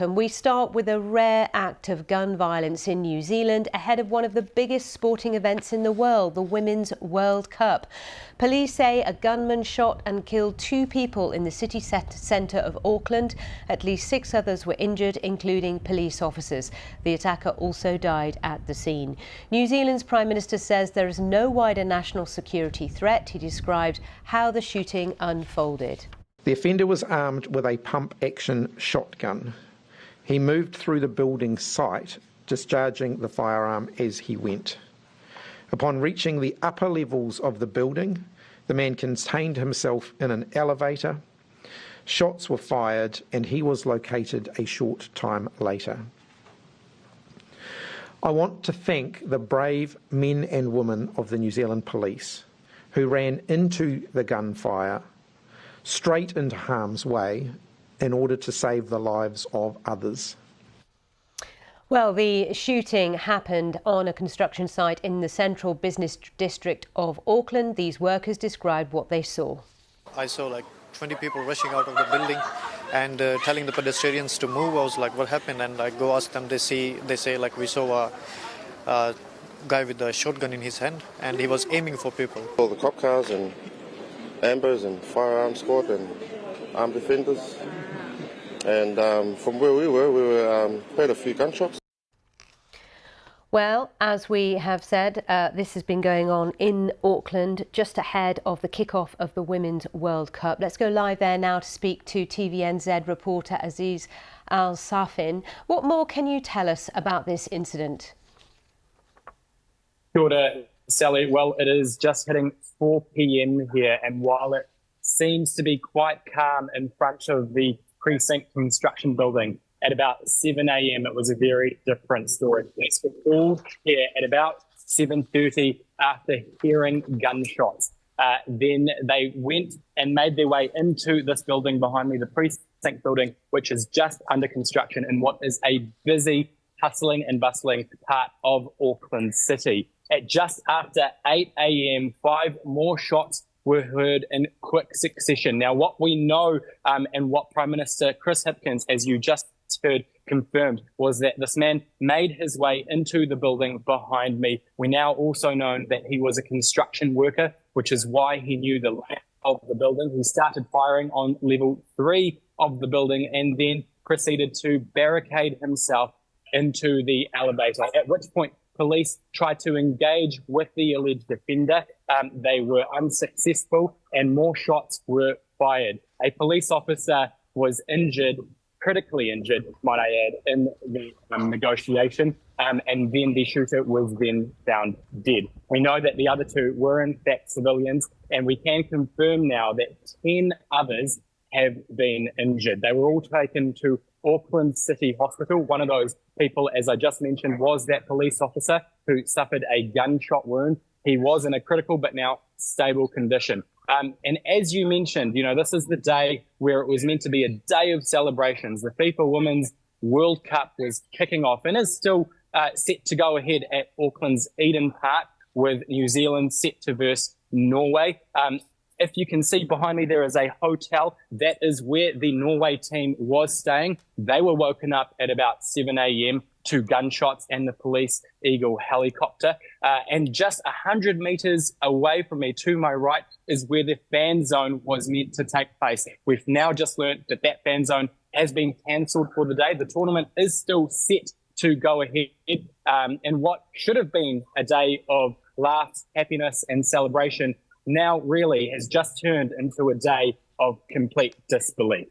And we start with a rare act of gun violence in New Zealand ahead of one of the biggest sporting events in the world, the Women's World Cup. Police say a gunman shot and killed 2 people in the city centre of Auckland. At least 6 others were injured, including police officers. The attacker also died at the scene. New Zealand's Prime Minister says there is no wider national security threat. He described how the shooting unfolded. The offender was armed with a pump-action shotgun. He moved through the building site, discharging the firearm as he went. Upon reaching the upper levels of the building, the man contained himself in an elevator. Shots were fired and he was located a short time later. I want to thank the brave men and women of the New Zealand Police who ran into the gunfire straight into harm's way in order to save the lives of others. Well, the shooting happened on a construction site in the central business district of Auckland. These workers described what they saw. I saw like 20 people rushing out of the building and telling the pedestrians to move. I was like, what happened? And I go ask them, they say like we saw a guy with a shotgun in his hand and he was aiming for people. All the cop cars and ambers and firearm squad and armed defenders. And from where we were heard a few gunshots. Well, as we have said, this has been going on in Auckland just ahead of the kick-off of the Women's World Cup. Let's go live there now to speak to TVNZ reporter Aziz Al-Safin. What more can you tell us about this incident? Kia ora, Sally. Well, it is just hitting 4 p.m. here, and while it seems to be quite calm in front of the precinct construction building, at about 7 a.m. it was a very different story. Police were called here at about 7:30 after hearing gunshots. Then they went and made their way into this building behind me, the precinct building, which is just under construction in what is a busy, hustling and bustling part of Auckland City. At just after 8 a.m, 5 more shots were heard in quick succession. Now, what we know and what Prime Minister Chris Hipkins, as you just heard, confirmed was that this man made his way into the building behind me. We now also know that he was a construction worker, which is why he knew the layout of the building. He started firing on level 3 of the building and then proceeded to barricade himself into the elevator, at which point police tried to engage with the alleged offender. They were unsuccessful and more shots were fired. A police officer was injured, critically injured, might I add, in the negotiation, and then the shooter was then found dead. We know that the other 2 were in fact civilians, and we can confirm now that 10 others have been injured. They were all taken to Auckland City Hospital. One of those people, as I just mentioned, was that police officer who suffered a gunshot wound. He was in a critical but now stable condition. And as you mentioned, this is the day where it was meant to be a day of celebrations. The FIFA Women's World Cup was kicking off and is still set to go ahead at Auckland's Eden Park, with New Zealand set to verse Norway. If you can see behind me, there is a hotel. That is where the Norway team was staying. They were woken up at about 7 a.m. to gunshots and the police Eagle helicopter. And just 100 metres away from me, to my right, is where the fan zone was meant to take place. We've now just learnt that that fan zone has been cancelled for the day. The tournament is still set to go ahead. And what should have been a day of laughs, happiness and celebration now really has just turned into a day of complete disbelief.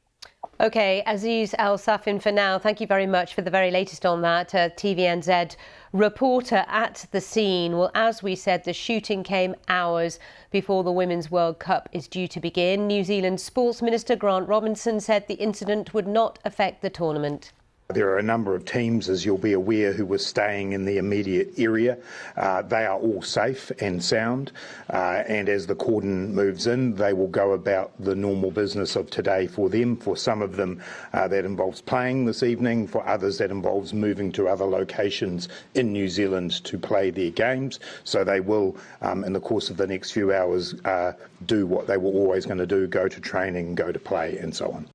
OK, Aziz Al-Safin for now. Thank you very much for the very latest on that. TVNZ reporter at the scene. Well, as we said, the shooting came hours before the Women's World Cup is due to begin. New Zealand Sports Minister Grant Robinson said the incident would not affect the tournament. There are a number of teams, as you'll be aware, who were staying in the immediate area. They are all safe and sound, and as the cordon moves in, they will go about the normal business of today for them. For some of them, that involves playing this evening. For others, that involves moving to other locations in New Zealand to play their games. So they will, in the course of the next few hours, do what they were always going to do, go to training, go to play, and so on.